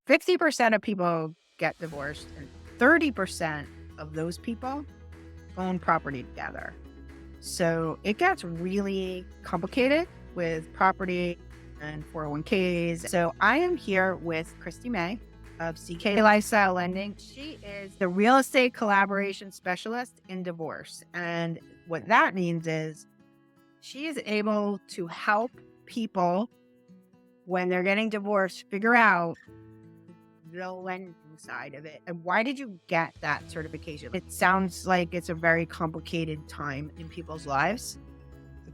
50% of people get divorced, and 30% of those people own property together. So it gets really complicated with property and 401ks. So I am here with Christie May of CK Lifestyle Lending. She is the real estate collaboration specialist in divorce. And what that means is she is able to help people when they're getting divorced figure out the lending side of it. And why did you get that certification? It sounds like it's a very complicated time in people's lives.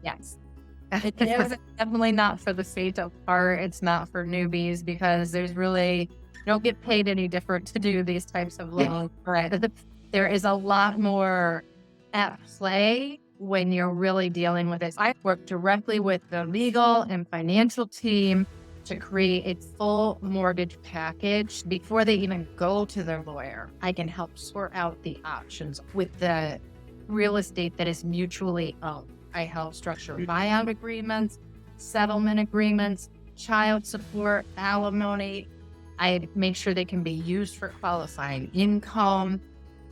Yes. It is definitely not for the faint of heart. It's not for newbies because there's really, you don't get paid any different to do these types of loans. Right. There is a lot more at play when you're really dealing with this. I work directly with the legal and financial team to create a full mortgage package before they even go to their lawyer. I can help sort out the options with the real estate that is mutually owned. I help structure buyout agreements, settlement agreements, child support, alimony. I make sure they can be used for qualifying income.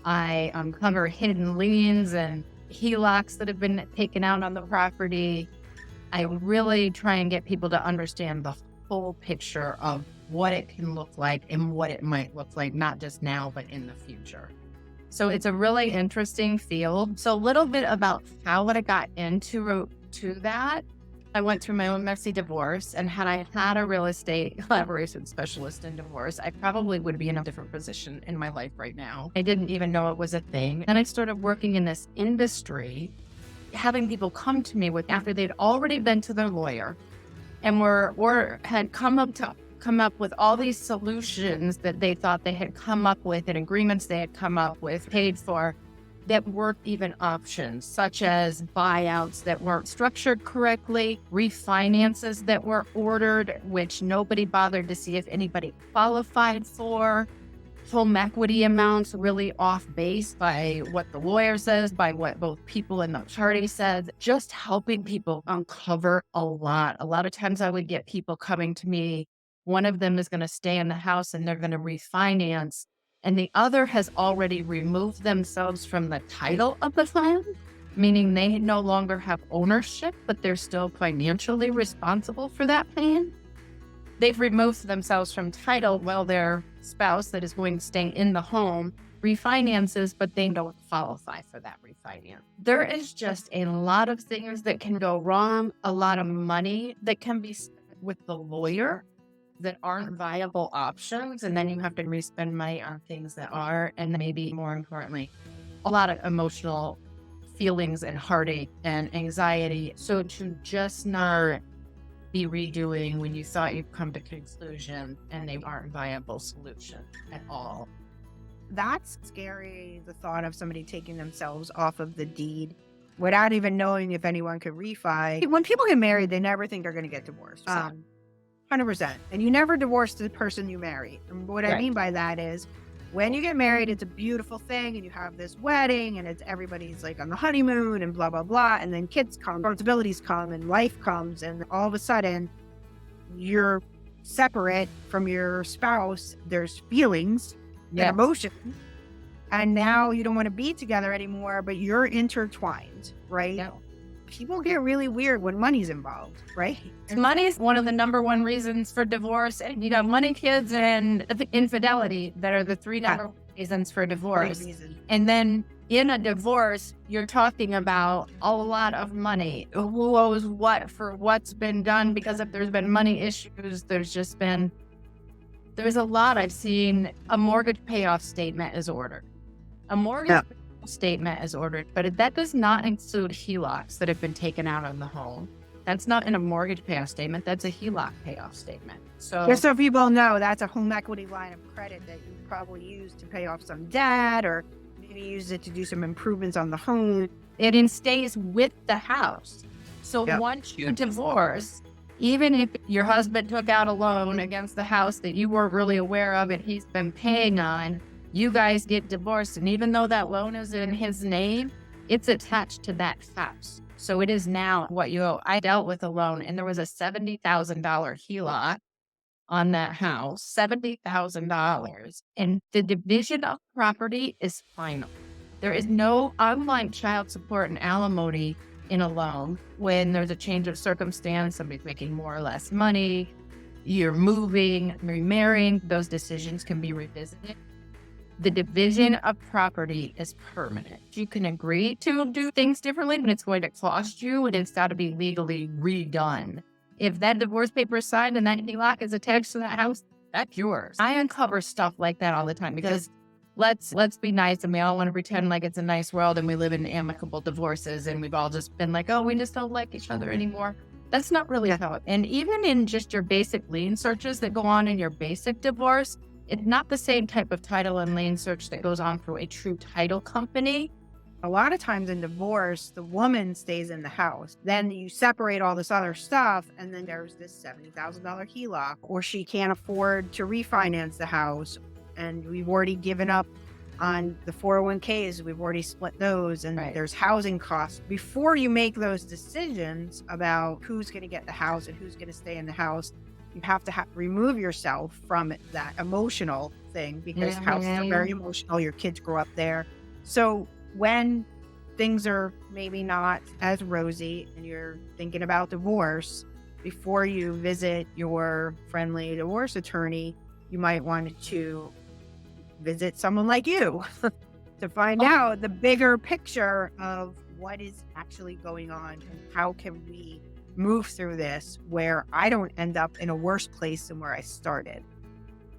I uncover hidden liens and HELOCs that have been taken out on the property. I really try and get people to understand the full picture of what it can look like and what it might look like, not just now, but in the future. So it's a really interesting field. So a little bit about how I got into that. I went through my own messy divorce, and had I had a real estate collaboration specialist in divorce, I probably would be in a different position in my life right now. I didn't even know it was a thing. And I started working in this industry, having people come to me with after they'd already been to their lawyer and had come up with all these solutions that they thought they had come up with and agreements they had come up with, paid for, that weren't even options, such as buyouts that weren't structured correctly, refinances that were ordered, which nobody bothered to see if anybody qualified for, home equity amounts really off base by what the lawyer says, by what both people in the party said, just helping people uncover a lot. A lot of times I would get people coming to me. One of them is going to stay in the house and they're going to refinance, and the other has already removed themselves from the title of the land, meaning they no longer have ownership, but they're still financially responsible for that land. They've removed themselves from title while their spouse that is going to stay in the home refinances, but they don't qualify for that refinance. There is just a lot of things that can go wrong, a lot of money that can be spent with the lawyer that aren't viable options, and then you have to re-spend money on things that are, and maybe more importantly, a lot of emotional feelings and heartache and anxiety. So to just not be redoing when you thought you'd come to conclusion and they aren't viable solution at all. That's scary, the thought of somebody taking themselves off of the deed without even knowing if anyone could refi. When people get married, they never think they're going to get divorced. 100%. And you never divorce the person you marry. And what I mean by that is when you get married, it's a beautiful thing and you have this wedding and it's everybody's like on the honeymoon and blah, blah, blah. And then kids come, responsibilities come, and life comes. And all of a sudden you're separate from your spouse. There's feelings and emotions. And now you don't want to be together anymore, but you're intertwined, right? Yeah. People get really weird when money's involved, right? Money is one of the number one reasons for divorce. And you got money, kids, and infidelity that are the three number one reasons for divorce. And then in a divorce, you're talking about a lot of money. Who owes what for what's been done? Because if there's been money issues, there's a lot. I've seen a mortgage payoff statement is ordered. A mortgage statement is ordered, but that does not include HELOCs that have been taken out on the home. That's not in a mortgage payoff statement. That's a HELOC payoff statement. So just so people know, that's a home equity line of credit that you probably use to pay off some debt, or maybe use it to do some improvements on the home. It stays with the house. So once you divorce, even if your husband took out a loan against the house that you weren't really aware of and he's been paying on, you guys get divorced, and even though that loan is in his name, it's attached to that house. So it is now what you owe. I dealt with a loan, and there was a $70,000 HELOC on that house, $70,000, and the division of property is final. There is no, unlike child support and alimony in a loan, when there's a change of circumstance, somebody's making more or less money, you're moving, remarrying, those decisions can be revisited. The division of property is permanent. You can agree to do things differently, but it's going to cost you, and it's got to be legally redone. If that divorce paper is signed and that HELOC is attached to that house, that's yours. I uncover stuff like that all the time because let's be nice, and we all want to pretend like it's a nice world and we live in amicable divorces, and we've all just been like, oh, we just don't like each other anymore. That's not really how it. And even in just your basic lien searches that go on in your basic divorce, it's not the same type of title and lien search that goes on through a true title company. A lot of times in divorce, the woman stays in the house. Then you separate all this other stuff, and then there's this $70,000 HELOC, or she can't afford to refinance the house, and we've already given up on the 401ks. We've already split those, and there's housing costs. Before you make those decisions about who's going to get the house and who's going to stay in the house, you have to remove yourself from that emotional thing, because houses are very emotional. Your kids grow up there. So when things are maybe not as rosy and you're thinking about divorce, before you visit your friendly divorce attorney, you might want to visit someone like you to find out the bigger picture of what is actually going on and how can we move through this where I don't end up in a worse place than where I started.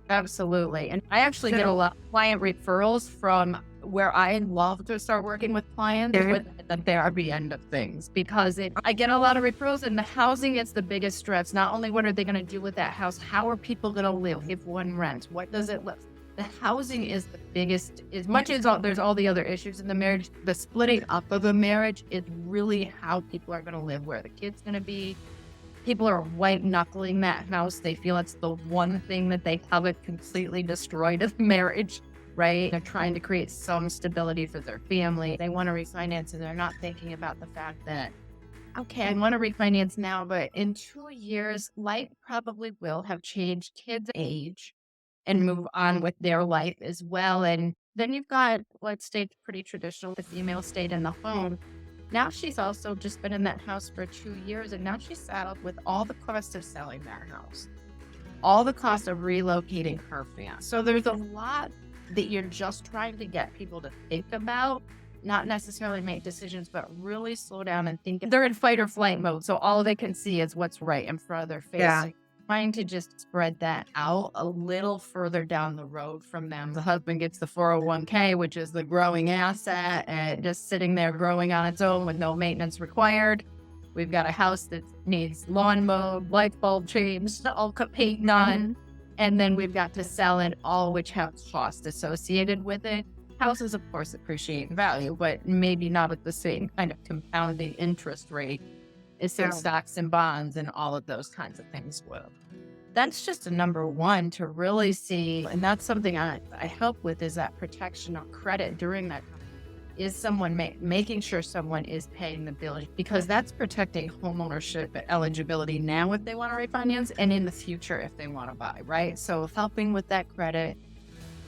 Absolutely. And I actually get a lot of client referrals from where I love to start working with clients with the therapy end of things, because I get a lot of referrals, and the housing is the biggest stress. Not only what are they going to do with that house, how are people going to live if one rents? What does it look? The housing is the biggest, as much as there's all the other issues in the marriage, the splitting up of a marriage is really how people are going to live, where the kid's going to be. People are white knuckling that house. They feel it's the one thing that they haven't completely destroyed in the marriage, right? They're trying to create some stability for their family. They want to refinance, and they're not thinking about the fact that, okay, I want to refinance now, but in 2 years, life probably will have changed. Kids age and move on with their life as well. And then you've got, let's say, pretty traditional, the female stayed in the home. Now she's also just been in that house for 2 years, and now she's saddled with all the cost of selling that house, all the cost of relocating her family. So there's a lot that you're just trying to get people to think about, not necessarily make decisions, but really slow down and think. They're in fight or flight mode, so all they can see is what's right in front of their face. Yeah. Trying to just spread that out a little further down the road from them. The husband gets the 401k, which is the growing asset, and just sitting there growing on its own with no maintenance required. We've got a house that needs lawn mowed, light bulb changed, all paint done, and then we've got to sell it, all which have costs associated with it. Houses, of course, appreciate in value, but maybe not at the same kind of compounding interest rate as stocks and bonds and all of those kinds of things will. That's just a number one to really see, and that's something I help with, is that protection of credit during that time. Is someone making sure someone is paying the bill, because that's protecting homeownership eligibility now if they want to refinance, and in the future if they want to buy, right? So helping with that credit.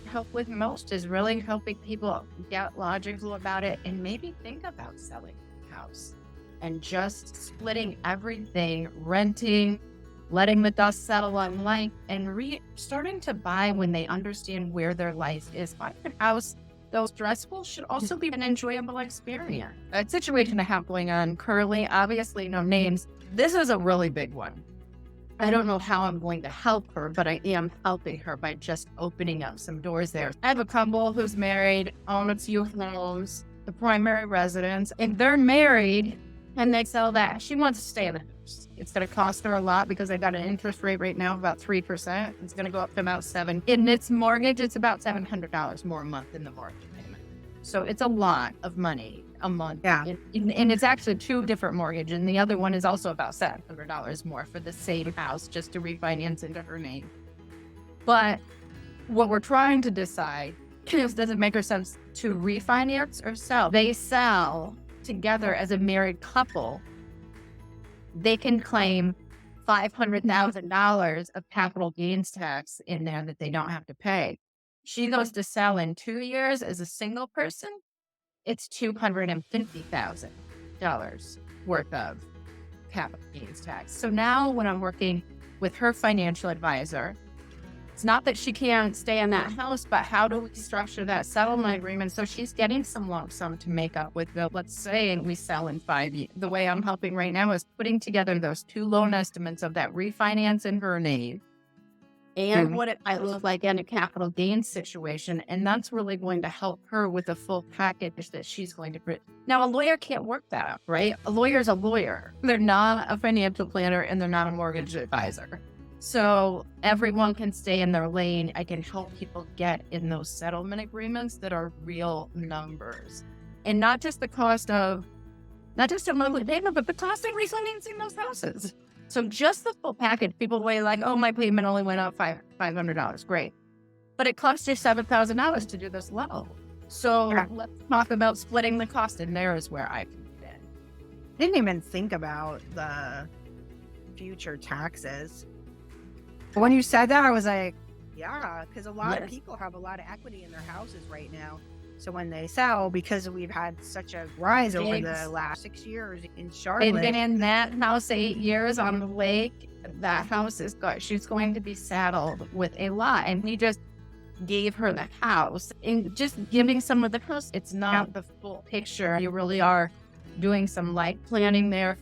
Help with most is really helping people get logical about it and maybe think about selling the house and just splitting everything, renting, letting the dust settle on life, and starting to buy when they understand where their life is. Buying a house, though stressful, should also be an enjoyable experience. A situation I have going on currently, obviously no names. This is a really big one. I don't know how I'm going to help her, but I am helping her by just opening up some doors there. I have a couple who's married, own a few homes, the primary residence, and they're married, and they sell that. She wants to stay in the house. It's going to cost her a lot because I got an interest rate right now of about 3%. It's going to go up to about 7%. In its mortgage, it's about $700 more a month in the mortgage payment. So it's a lot of money a month. Yeah. And it's actually 2 different mortgages, and the other one is also about $700 more for the same house just to refinance into her name. But what we're trying to decide is, does it make sense to refinance or sell? They sell together as a married couple. They can claim $500,000 of capital gains tax in there that they don't have to pay. She goes to sell in 2 years as a single person, it's $250,000 worth of capital gains tax. So now when I'm working with her financial advisor, it's not that she can't stay in that house, but how do we structure that settlement agreement so she's getting some lump sum to make up with the, let's say we sell in 5 years. The way I'm helping right now is putting together those 2 loan estimates of that refinance in her name and what it might look like in a capital gains situation. And that's really going to help her with the full package that she's going to bring. Now, a lawyer can't work that out, right? A lawyer's a lawyer. They're not a financial planner and they're not a mortgage advisor. So everyone can stay in their lane. I can help people get in those settlement agreements that are real numbers. And not just the cost of, not just a monthly payment, but the cost of refinancing those houses. So just the full package, people weigh like, oh, my payment only went up $500. Great. But it costs you $7,000 to do this loan. So let's talk about splitting the cost. And there is where I can get in. Didn't even think about the future taxes. When you said that, I was like, yeah, because a lot of people have a lot of equity in their houses right now. So when they sell, because we've had such a rise over the last 6 years in Charlotte. They've been in that house 8 years on the lake. That house is good. She's going to be saddled with a lot. And he just gave her the house. And just giving some of the house, it's not the full picture. You really are doing some life planning there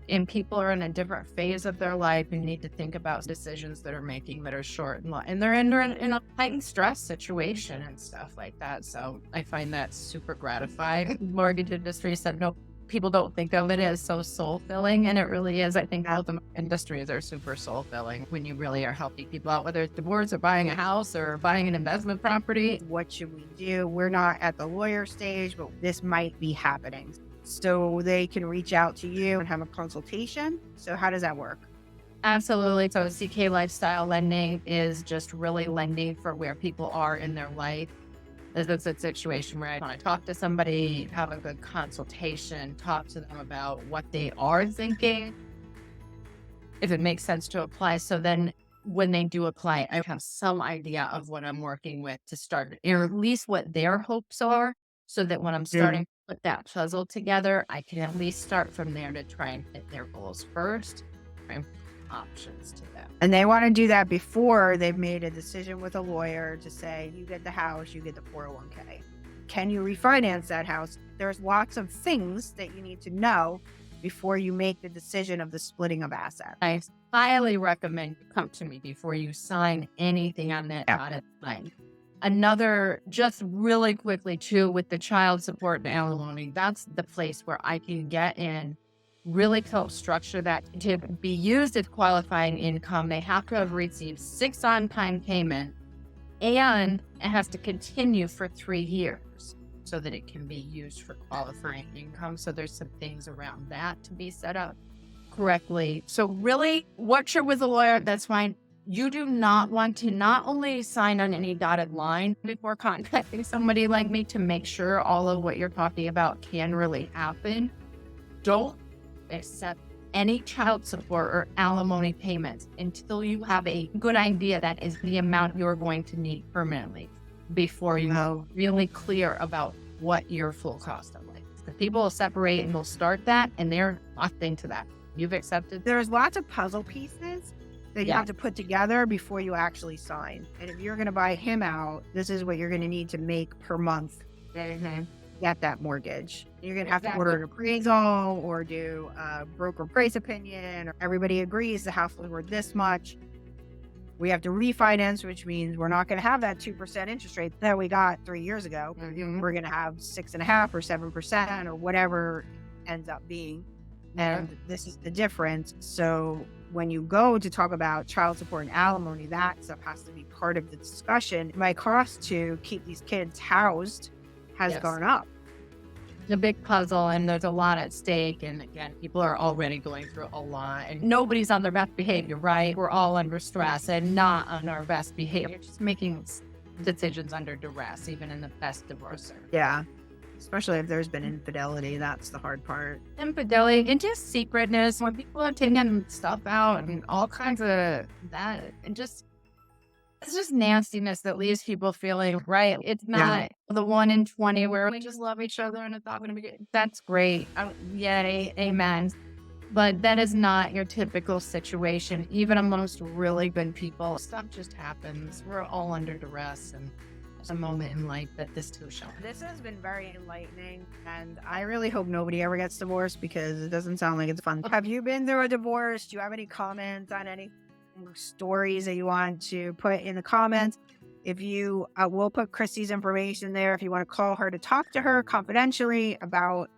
and people are in a different phase of their life and need to think about decisions that are making that are short and they're in a heightened stress situation and stuff like that. So I find that super gratifying. Mortgage industry said, no, people don't think of it as so soul-filling, and it really is. I think all the industries are super soul-filling when you really are helping people out, whether it's divorce or buying a house or buying an investment property. What should we do? We're not at the lawyer stage, but this might be happening. So they can reach out to you and have a consultation. So how does that work? Absolutely. So CK Lifestyle Lending is just really lending for where people are in their life. It's a situation where I want to talk to somebody, have a good consultation, talk to them about what they are thinking, if it makes sense to apply. So then when they do apply, I have some idea of what I'm working with to start, or at least what their hopes are, so that when I'm starting to put that puzzle together, I can at least start from there to try and hit their goals first and options to them. And they want to do that before they've made a decision with a lawyer to say, you get the house, you get the 401k. Can you refinance that house? There's lots of things that you need to know before you make the decision of the splitting of assets. I highly recommend you come to me before you sign anything on that dotted line. Another, just really quickly too, with the child support and alimony, that's the place where I can get in, really help structure that to be used as qualifying income. They have to have received 6 on-time payments, and it has to continue for 3 years so that it can be used for qualifying income. So there's some things around that to be set up correctly. So really, what you're with a lawyer, that's fine. You do not want to not only sign on any dotted line before contacting somebody like me to make sure all of what you're talking about can really happen. Don't accept any child support or alimony payments until you have a good idea that is the amount you're going to need permanently before you are really clear about what your full cost of life is. The people will separate and they'll start that, and they're locked into that. You've accepted. There's lots of puzzle pieces that you have to put together before you actually sign. And if you're going to buy him out, this is what you're going to need to make per month to get that mortgage. You're going to have to order an appraisal or do a broker price opinion. Or everybody agrees the house was worth this much. We have to refinance, which means we're not going to have that 2% interest rate that we got 3 years ago. We're going to have 6.5% or 7% or whatever ends up being. And this is the difference. So when you go to talk about child support and alimony, that stuff has to be part of the discussion. My cost to keep these kids housed has gone up. It's a big puzzle, and there's a lot at stake. And again, people are already going through a lot, and nobody's on their best behavior, right? We're all under stress and not on our best behavior. Just making decisions under duress, even in the best divorcer. Yeah. especially if there's been infidelity. That's the hard part. Infidelity and just secretness when people are taking stuff out and all kinds of that and just it's just nastiness that leaves people feeling right. It's Yeah. not the 1 in 20 where we just love each other and it's not going to be good. That's great. Yay, amen. But that is not your typical situation. Even amongst really good people, stuff just happens. We're all under duress, and there's a moment in life that this too shall. This has been very enlightening, and I really hope nobody ever gets divorced because it doesn't sound like it's fun. Have you been through a divorce? Do you have any comments on any stories that you want to put in the comments? If you will put Christie's information there if you want to call her to talk to her confidentially about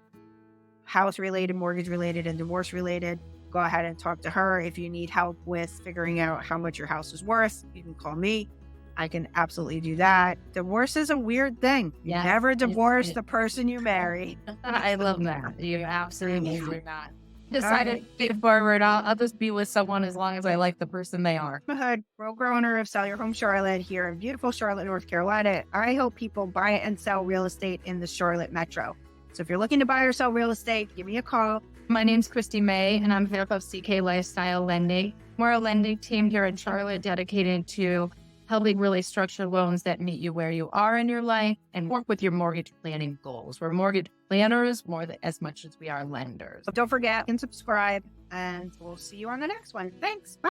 house related, mortgage related, and divorce related, go ahead and talk to her. If you need help with figuring out how much your house is worth, you can call me. I can absolutely do that. Divorce is a weird thing. You Yes, never it- divorce it- the person you marry. I love that. You absolutely do not. Decided to get forward. I'll just be with someone as long as I like the person they are. Mahood, broker owner of Sell Your Home Charlotte here in beautiful Charlotte, North Carolina. I help people buy and sell real estate in the Charlotte metro. So if you're looking to buy or sell real estate, give me a call. My name's Christie May, and I'm head of CK Lifestyle Lending. We're a lending team here in Charlotte dedicated to helping really structure loans that meet you where you are in your life and work with your mortgage planning goals. We're mortgage planners as much as we are lenders. So don't forget and subscribe, and we'll see you on the next one. Thanks. Bye.